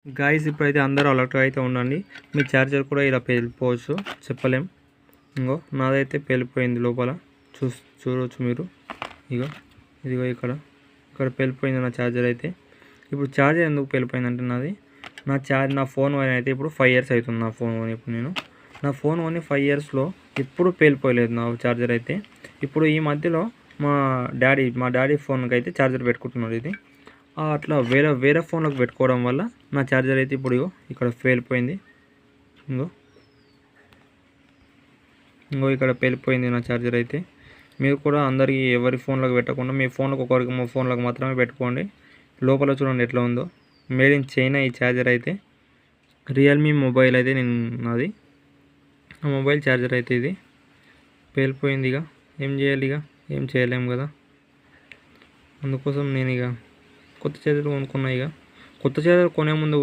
Guys ఇప్పుడైతే అందరూ అలర్ట్గా అయితే ఉండండి. మీ ఛార్జర్ కూడా ఇలా పేలిపోవచ్చు, చెప్పలేం. ఇంకో నాదైతే పేలిపోయింది లోపల, చూడవచ్చు మీరు. ఇదిగో ఇక్కడ పేలిపోయింది నా ఛార్జర్ అయితే. ఇప్పుడు ఛార్జర్ ఎందుకు పేలిపోయిందంటే నా ఫోన్ వైర్ అయితే ఇప్పుడు 5 years అవుతుంది. నా ఫోన్ కొని ఇప్పుడు నా ఫోన్ కొని 5 yearsలో ఎప్పుడు పేలిపోయలేదు నా ఛార్జర్ అయితే. ఇప్పుడు ఈ మధ్యలో మా డాడీ ఫోన్కి అయితే ఛార్జర్ పెట్టుకుంటున్నాడు. ఇది అట్లా వేరే ఫోన్లకు పెట్టుకోవడం వల్ల నా ఛార్జర్ అయితే ఇప్పుడు ఇక్కడ పేలిపోయింది. ఇంకో ఇక్కడ పేలిపోయింది నా ఛార్జర్ అయితే. మీరు కూడా అందరికీ ఎవరి ఫోన్లకు పెట్టకుండా మీ ఫోన్లకు మా ఫోన్లకు మాత్రమే పెట్టుకోండి. లోపల చూడండి ఎట్లా ఉందో. మేడ్ ఇన్ చైనా ఈ ఛార్జర్ అయితే. రియల్మీ మొబైల్ అయితే నాది ఆ మొబైల్ ఛార్జర్ అయితే ఇది పేలిపోయింది. ఏం చేయాలి? ఏం చేయలేము కదా. అందుకోసం నేను కొత్త ఛార్జర్ కొనుక్కున్నా. కొత్త ఛార్జర్ కొనే ముందు